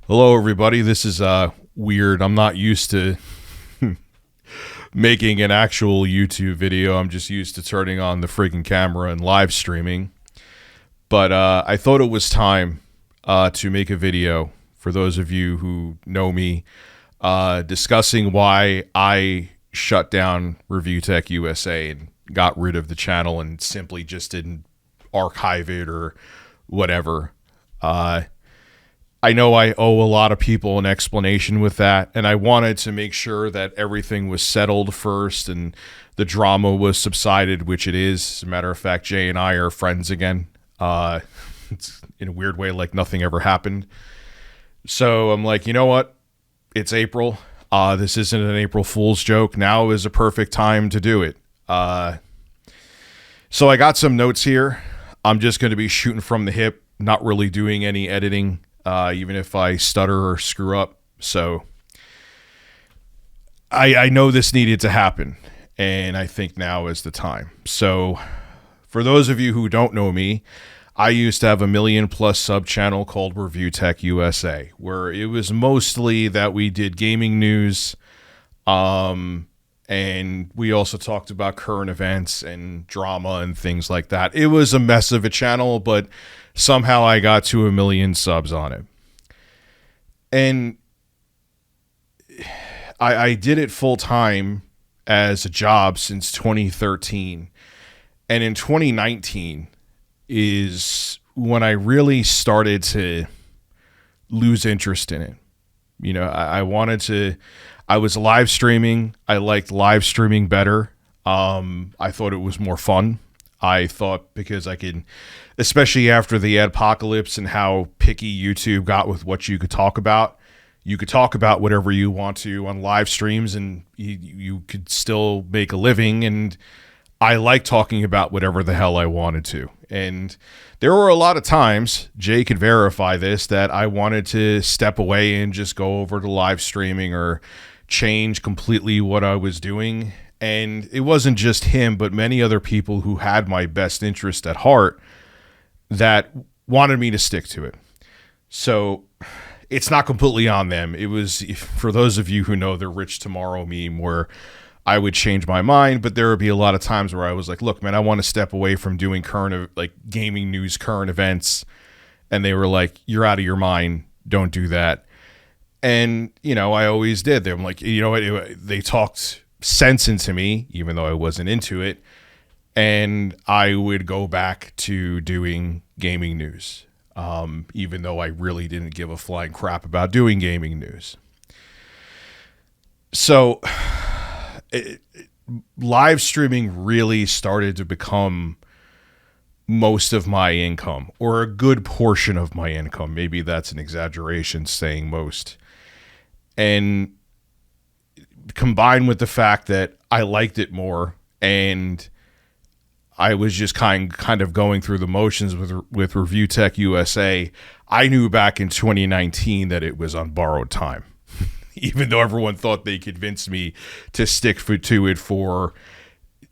Hello, everybody. This is weird. I'm not used to making an actual YouTube video. I'm just used to turning on the freaking camera and live streaming. But I thought it was time to make a video for those of you who know me, discussing why I shut down Review Tech USA and got rid of the channel and simply just didn't archive it or whatever. I know I owe a lot of people an explanation with that, and I wanted to make sure that everything was settled first and the drama was subsided, which it is. As a matter of fact, Jay and I are friends again. It's in a weird way like nothing ever happened. So I'm like, you know what? It's April. This isn't an April Fool's joke. Now is a perfect time to do it. So I got some notes here. I'm just going to be shooting from the hip, not really doing any editing. Even if I stutter or screw up. So I know this needed to happen, and I think now is the time. So for those of you who don't know me, I used to have a 1 million+ sub channel called Review Tech USA, where it was mostly that we did gaming news, and we also talked about current events and drama and things like that. It was a mess of a channel, but somehow I got to 1 million subs on it. And I did it full time as a job since 2013. And in 2019 is when I really started to lose interest in it. You know, I was live streaming. I liked live streaming better. I thought it was more fun. I thought because I could, especially after the adpocalypse and how picky YouTube got with what you could talk about whatever you want to on live streams, and you could still make a living. And I like talking about whatever the hell I wanted to. And there were a lot of times, Jay could verify this, that I wanted to step away and just go over to live streaming or change completely what I was doing. And it wasn't just him, but many other people who had my best interest at heart that wanted me to stick to it. So it's not completely on them. It was, for those of you who know the Rich Tomorrow meme, where I would change my mind, but there would be a lot of times where I was like, look, man, I want to step away from doing gaming news, current events. And they were like, you're out of your mind. Don't do that. And, you know, I always did. They're like, you know what? They talked sense into me, even though I wasn't into it, and I would go back to doing gaming news, even though I really didn't give a flying crap about doing gaming news. So live streaming really started to become most of my income, or a good portion of my income. Maybe that's an exaggeration saying most. And combined with the fact that I liked it more, and I was just kind of going through the motions with Review Tech USA, I knew back in 2019 that it was on borrowed time. Even though everyone thought they convinced me to stick to it for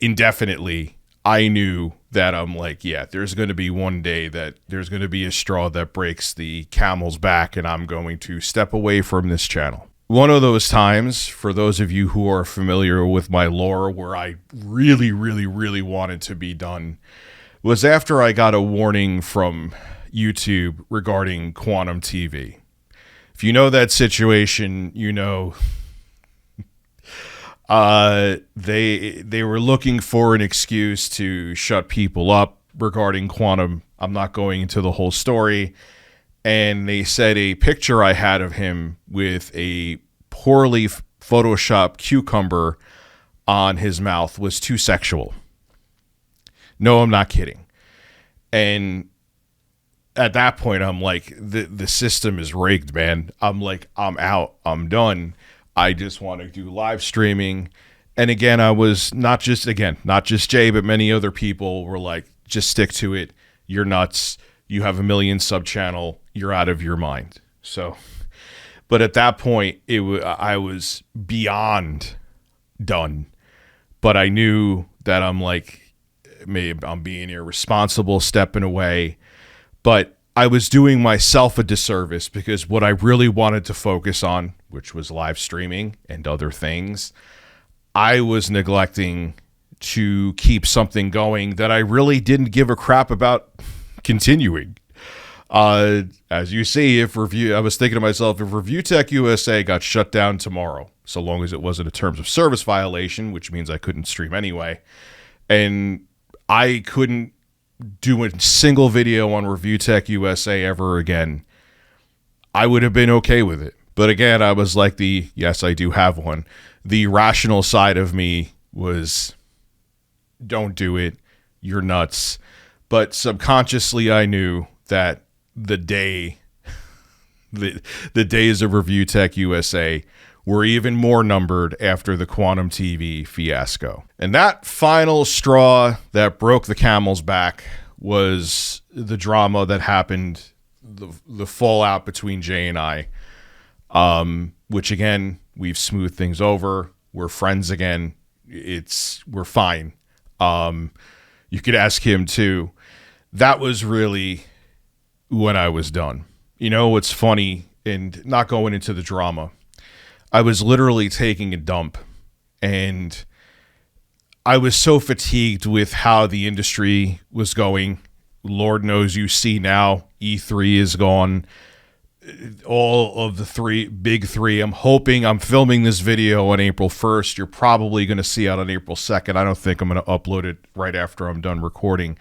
indefinitely, I knew that I'm like, yeah, there's going to be one day that there's going to be a straw that breaks the camel's back, and I'm going to step away from this channel. One of those times, for those of you who are familiar with my lore, where I really, really, really wanted to be done, was after I got a warning from YouTube regarding Quantum TV. If you know that situation, you know they were looking for an excuse to shut people up regarding Quantum. I'm not going into the whole story. And they said a picture I had of him with a poorly photoshopped cucumber on his mouth was too sexual. No, I'm not kidding. And at that point, I'm like, the system is rigged, man. I'm like, I'm out. I'm done. I just want to do live streaming. And again, I was not just Jay, but many other people were like, just stick to it. You're nuts. You have 1 million sub channel. You're out of your mind. So, but at that point, I was beyond done. But I knew that I'm like, maybe I'm being irresponsible, stepping away. But I was doing myself a disservice because what I really wanted to focus on, which was live streaming and other things, I was neglecting to keep something going that I really didn't give a crap about continuing. As you see, I was thinking to myself, if Review Tech USA got shut down tomorrow, so long as it wasn't a terms of service violation, which means I couldn't stream anyway, and I couldn't do a single video on Review Tech USA ever again, I would have been okay with it. But again, I was like yes, I do have one. The rational side of me was, don't do it. You're nuts. But subconsciously, I knew that the days of Review Tech USA were even more numbered after the Quantum TV fiasco. And that final straw that broke the camel's back was the drama that happened, the fallout between Jay and I, which again, we've smoothed things over. We're friends again. We're fine. You could ask him too. That was really when I was done. You know what's funny, and not going into the drama, I was literally taking a dump, and I was so fatigued with how the industry was going. Lord knows you see now, E3 is gone. All of the big three. I'm filming this video on April 1st. You're probably going to see it on April 2nd. I don't think I'm going to upload it right after I'm done recording.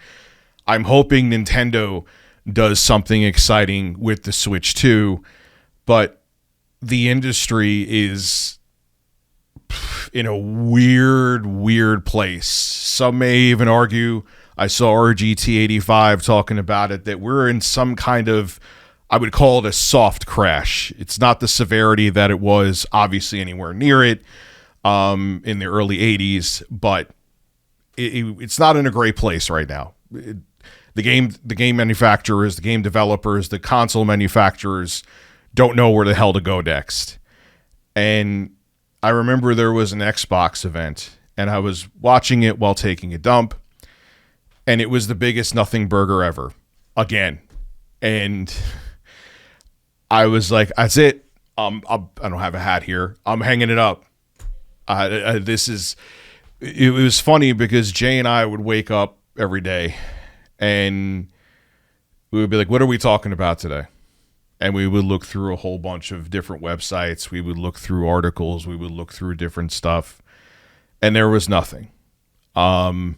I'm hoping Nintendo does something exciting with the Switch 2, but the industry is in a weird place. Some may even argue, I saw RGT85 talking about it, that we're in some kind of, I would call it a soft crash. It's not the severity that it was, obviously, anywhere near it in the early 80s, but it's not in a great place right now. The game manufacturers, the game developers, the console manufacturers don't know where the hell to go next. And I remember there was an Xbox event, and I was watching it while taking a dump, and it was the biggest nothing burger ever, again. And I was like, that's it. I don't have a hat here. I'm hanging it up. It was funny because Jay and I would wake up every day, and we would be like, what are we talking about today? And we would look through a whole bunch of different websites. We would look through articles. We would look through different stuff. And there was nothing. And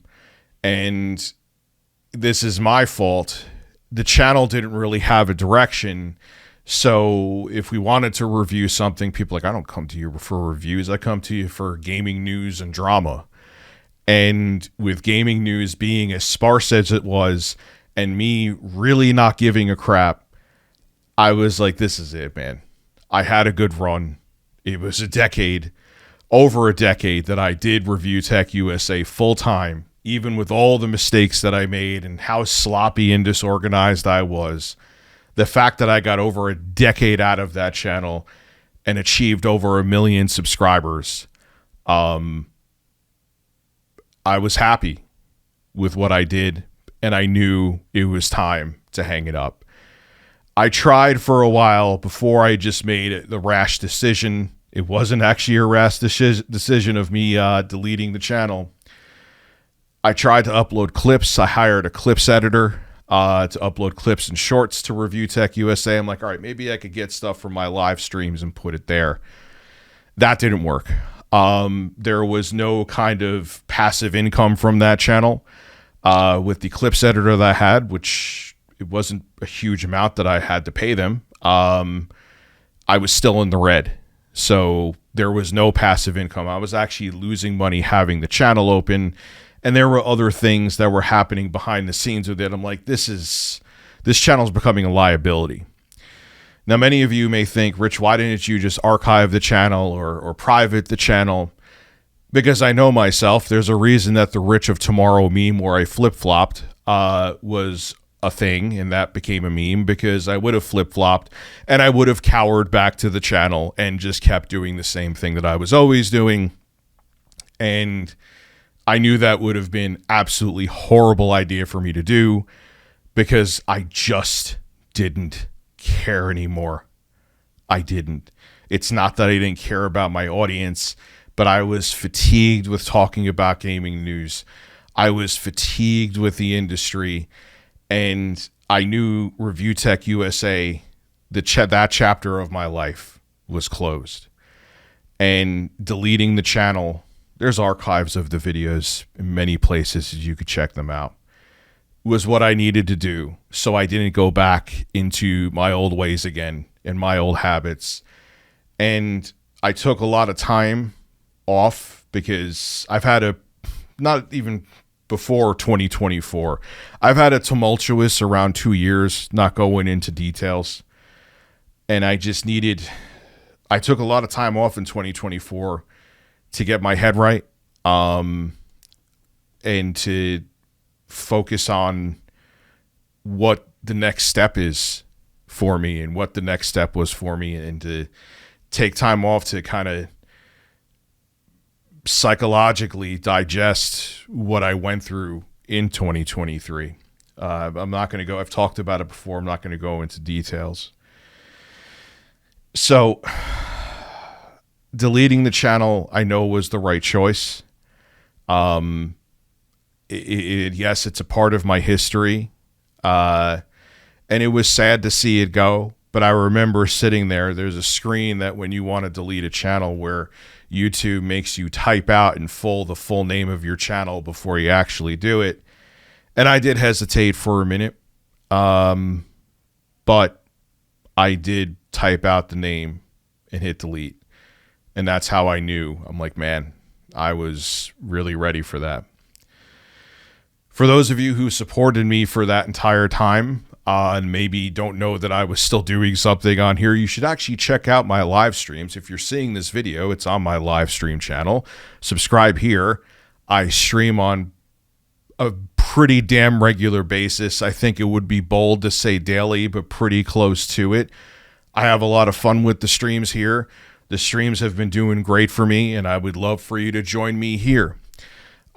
this is my fault. The channel didn't really have a direction. So if we wanted to review something, people are like, I don't come to you for reviews. I come to you for gaming news and drama. And with gaming news being as sparse as it was, and me really not giving a crap, I was like, this is it, man. I had a good run. It was over a decade that I did Review Tech USA full time, even with all the mistakes that I made and how sloppy and disorganized I was. The fact that I got over a decade out of that channel and achieved over 1 million subscribers, I was happy with what I did, and I knew it was time to hang it up. I tried for a while before I just made the rash decision. It wasn't actually a rash decision of me deleting the channel. I tried to upload clips. I hired a clips editor to upload clips and shorts to Review Tech USA. I'm like, all right, maybe I could get stuff from my live streams and put it there. That didn't work. There was no kind of passive income from that channel with the clips editor that I had, which it wasn't a huge amount that I had to pay them. I was still in the red. So there was no passive income. I was actually losing money having the channel open. And there were other things that were happening behind the scenes with it. I'm like, this channel is becoming a liability. Now, many of you may think, Rich, why didn't you just archive the channel or private the channel? Because I know myself, there's a reason that the Rich of Tomorrow meme where I flip-flopped was a thing, and that became a meme, because I would have flip-flopped and I would have cowered back to the channel and just kept doing the same thing that I was always doing. And I knew that would have been absolutely horrible idea for me to do, because I just didn't care anymore. I didn't. It's not that I didn't care about my audience, but I was fatigued with talking about gaming news. I was fatigued with the industry, and I knew Review Tech USA, that chapter of my life was closed. And deleting the channel, there's archives of the videos in many places you could check them out, was what I needed to do so I didn't go back into my old ways again and my old habits. And I took a lot of time off because I've had not even before 2024, I've had a tumultuous around 2 years, not going into details. And I took a lot of time off in 2024 to get my head right, and to focus on what the next step is for me and what the next step was for me, and to take time off to kind of psychologically digest what I went through in 2023. I'm not going to go, I've talked about it before, I'm not going to go into details. So deleting the channel, I know, was the right choice. Yes, it's a part of my history. And it was sad to see it go, but I remember sitting there. There's a screen that when you want to delete a channel where YouTube makes you type out in full the full name of your channel before you actually do it. And I did hesitate for a minute. But I did type out the name and hit delete. And that's how I knew. I'm like, man, I was really ready for that. For those of you who supported me for that entire time, and maybe don't know that I was still doing something on here, you should actually check out my live streams. If you're seeing this video, it's on my live stream channel. Subscribe here. I stream on a pretty damn regular basis. I think it would be bold to say daily, but pretty close to it. I have a lot of fun with the streams here. The streams have been doing great for me, and I would love for you to join me here.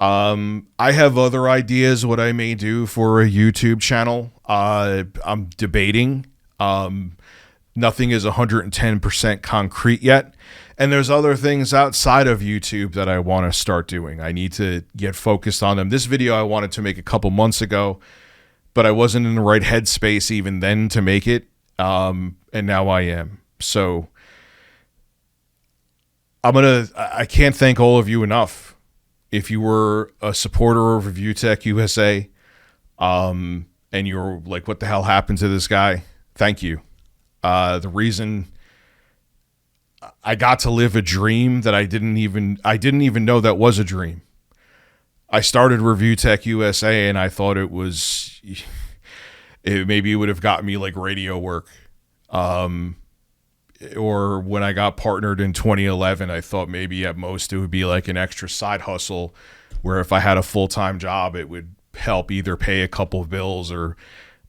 I have other ideas what I may do for a YouTube channel. I'm debating. Nothing is 110% concrete yet. And there's other things outside of YouTube that I want to start doing. I need to get focused on them. This video I wanted to make a couple months ago, but I wasn't in the right headspace even then to make it. And now I am. So I can't thank all of you enough. If you were a supporter of Review Tech USA, and you're like, what the hell happened to this guy? Thank you. The reason I got to live a dream that I didn't even know that was a dream. I started Review Tech USA and I thought maybe it would have got me like radio work. Or when I got partnered in 2011, I thought maybe at most it would be like an extra side hustle where if I had a full-time job, it would help either pay a couple of bills or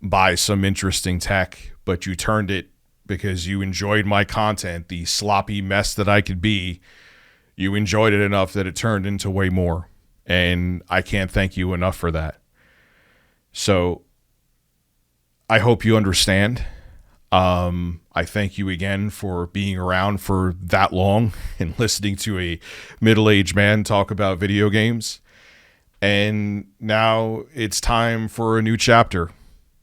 buy some interesting tech. But you turned it because you enjoyed my content, the sloppy mess that I could be. You enjoyed it enough that it turned into way more. And I can't thank you enough for that. So I hope you understand. I thank you again for being around for that long and listening to a middle-aged man talk about video games. And now it's time for a new chapter.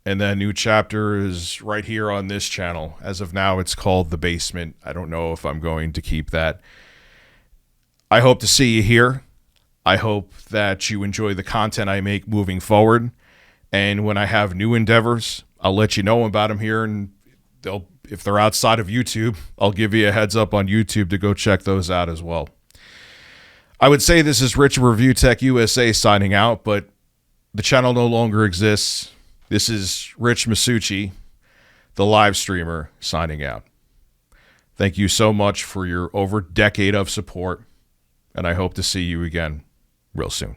And that new chapter is right here on this channel. As of now, it's called The Basement. I don't know if I'm going to keep that. I hope to see you here. I hope that you enjoy the content I make moving forward. And when I have new endeavors, I'll let you know about them here, and if they're outside of YouTube, I'll give you a heads up on YouTube to go check those out as well. I would say this is Rich of Review Tech USA signing out, but the channel no longer exists. This is Rich Masucci, the live streamer, signing out. Thank you so much for your over decade of support, and I hope to see you again real soon.